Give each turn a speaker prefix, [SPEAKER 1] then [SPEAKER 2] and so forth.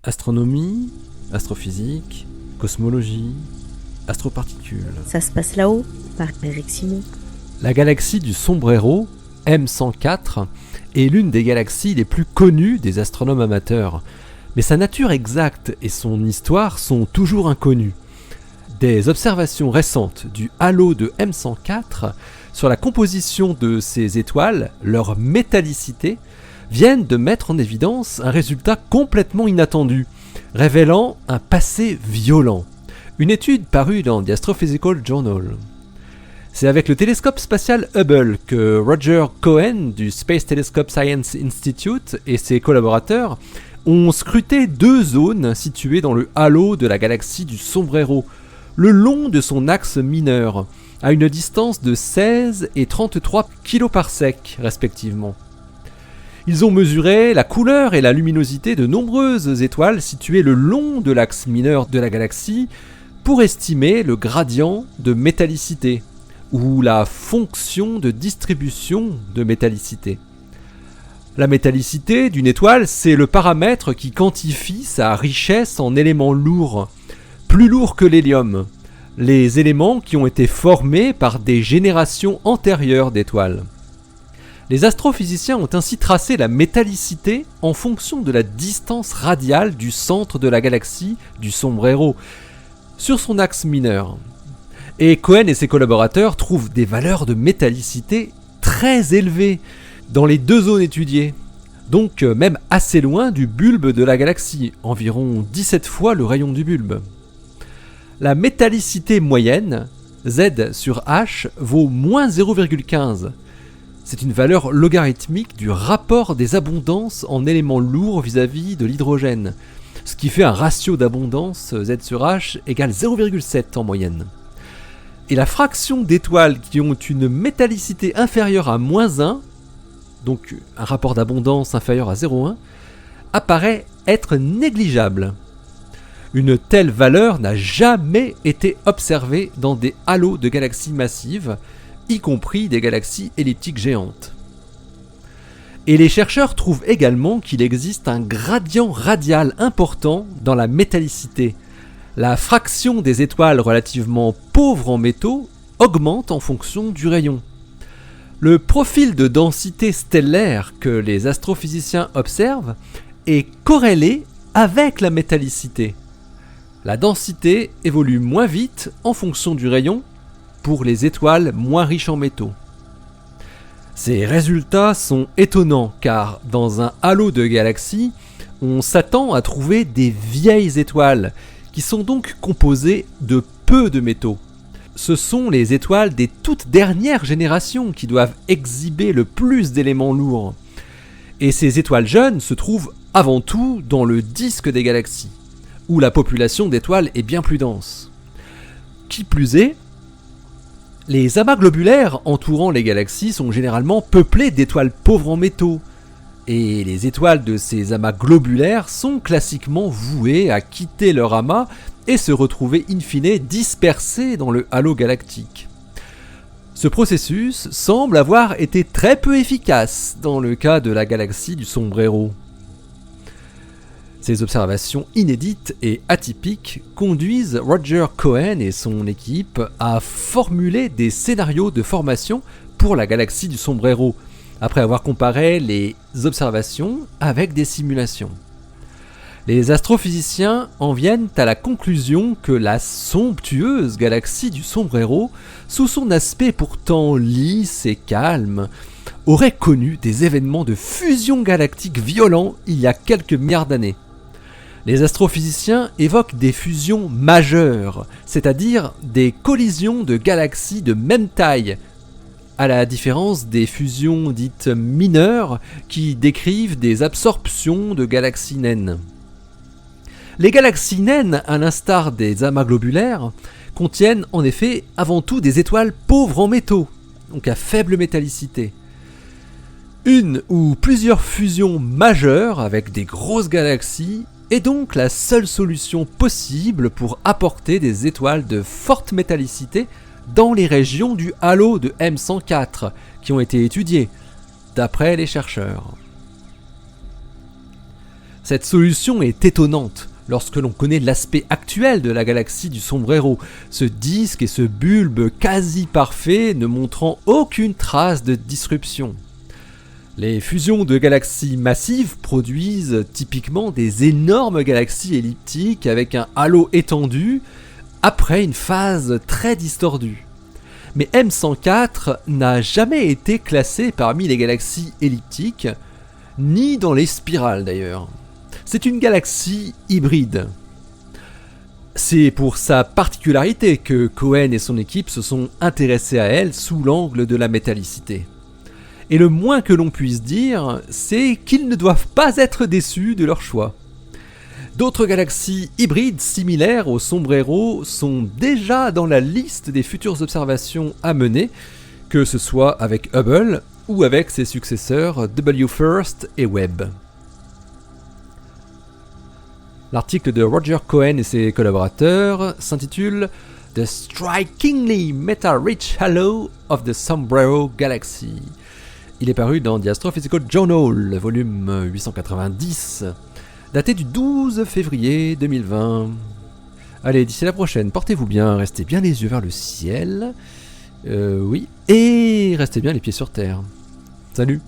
[SPEAKER 1] Astronomie, astrophysique, cosmologie, astroparticules.
[SPEAKER 2] Ça se passe là-haut, par Eric Simon.
[SPEAKER 1] La galaxie du Sombrero, M104, est l'une des galaxies les plus connues des astronomes amateurs. Mais sa nature exacte et son histoire sont toujours inconnues. Des observations récentes du halo de M104 sur la composition de ces étoiles, leur métallicité, viennent de mettre en évidence un résultat complètement inattendu, révélant un passé violent. Une étude parue dans The Astrophysical Journal. C'est avec le télescope spatial Hubble que Roger Cohen du Space Telescope Science Institute et ses collaborateurs ont scruté deux zones situées dans le halo de la galaxie du Sombrero, le long de son axe mineur, à une distance de 16 et 33 kPa respectivement. Ils ont mesuré la couleur et la luminosité de nombreuses étoiles situées le long de l'axe mineur de la galaxie pour estimer le gradient de métallicité, ou la fonction de distribution de métallicité. La métallicité d'une étoile, c'est le paramètre qui quantifie sa richesse en éléments lourds, plus lourds que l'hélium, les éléments qui ont été formés par des générations antérieures d'étoiles. Les astrophysiciens ont ainsi tracé la métallicité en fonction de la distance radiale du centre de la galaxie du Sombrero, sur son axe mineur. Et Cohen et ses collaborateurs trouvent des valeurs de métallicité très élevées dans les deux zones étudiées, donc même assez loin du bulbe de la galaxie, environ 17 fois le rayon du bulbe. La métallicité moyenne, Z sur H, vaut moins 0,15. C'est une valeur logarithmique du rapport des abondances en éléments lourds vis-à-vis de l'hydrogène, ce qui fait un ratio d'abondance Z sur H égale 0,7 en moyenne. Et la fraction d'étoiles qui ont une métallicité inférieure à moins 1, donc un rapport d'abondance inférieur à 0,1, apparaît être négligeable. Une telle valeur n'a jamais été observée dans des halos de galaxies massives, y compris des galaxies elliptiques géantes. Et les chercheurs trouvent également qu'il existe un gradient radial important dans la métallicité. La fraction des étoiles relativement pauvres en métaux augmente en fonction du rayon. Le profil de densité stellaire que les astrophysiciens observent est corrélé avec la métallicité. La densité évolue moins vite en fonction du rayon pour les étoiles moins riches en métaux. Ces résultats sont étonnants car dans un halo de galaxies, on s'attend à trouver des vieilles étoiles qui sont donc composées de peu de métaux. Ce sont les étoiles des toutes dernières générations qui doivent exhiber le plus d'éléments lourds. Et ces étoiles jeunes se trouvent avant tout dans le disque des galaxies, où la population d'étoiles est bien plus dense. Qui plus est, les amas globulaires entourant les galaxies sont généralement peuplés d'étoiles pauvres en métaux, et les étoiles de ces amas globulaires sont classiquement vouées à quitter leur amas et se retrouver in fine dispersées dans le halo galactique. Ce processus semble avoir été très peu efficace dans le cas de la galaxie du Sombrero. Ces observations inédites et atypiques conduisent Roger Cohen et son équipe à formuler des scénarios de formation pour la galaxie du Sombrero, après avoir comparé les observations avec des simulations. Les astrophysiciens en viennent à la conclusion que la somptueuse galaxie du Sombrero, sous son aspect pourtant lisse et calme, aurait connu des événements de fusion galactique violents il y a quelques milliards d'années. Les astrophysiciens évoquent des fusions majeures, c'est-à-dire des collisions de galaxies de même taille, à la différence des fusions dites mineures qui décrivent des absorptions de galaxies naines. Les galaxies naines, à l'instar des amas globulaires, contiennent en effet avant tout des étoiles pauvres en métaux, donc à faible métallicité. Une ou plusieurs fusions majeures avec des grosses galaxies est donc la seule solution possible pour apporter des étoiles de forte métallicité dans les régions du halo de M104 qui ont été étudiées, d'après les chercheurs. Cette solution est étonnante lorsque l'on connaît l'aspect actuel de la galaxie du sombrero, ce disque et ce bulbe quasi parfait ne montrant aucune trace de disruption. Les fusions de galaxies massives produisent typiquement des énormes galaxies elliptiques avec un halo étendu après une phase très distordue. Mais M104 n'a jamais été classé parmi les galaxies elliptiques, ni dans les spirales d'ailleurs. C'est une galaxie hybride. C'est pour sa particularité que Cohen et son équipe se sont intéressés à elle sous l'angle de la métallicité. Et le moins que l'on puisse dire, c'est qu'ils ne doivent pas être déçus de leur choix. D'autres galaxies hybrides similaires au sombrero sont déjà dans la liste des futures observations à mener, que ce soit avec Hubble ou avec ses successeurs WFIRST et Webb. L'article de Roger Cohen et ses collaborateurs s'intitule « The Strikingly Metal-Rich Halo of the Sombrero Galaxy ». Il est paru dans The Astrophysical Journal, volume 890, daté du 12 février 2020. Allez, d'ici la prochaine, portez-vous bien, restez bien les yeux vers le ciel, et restez bien les pieds sur terre. Salut!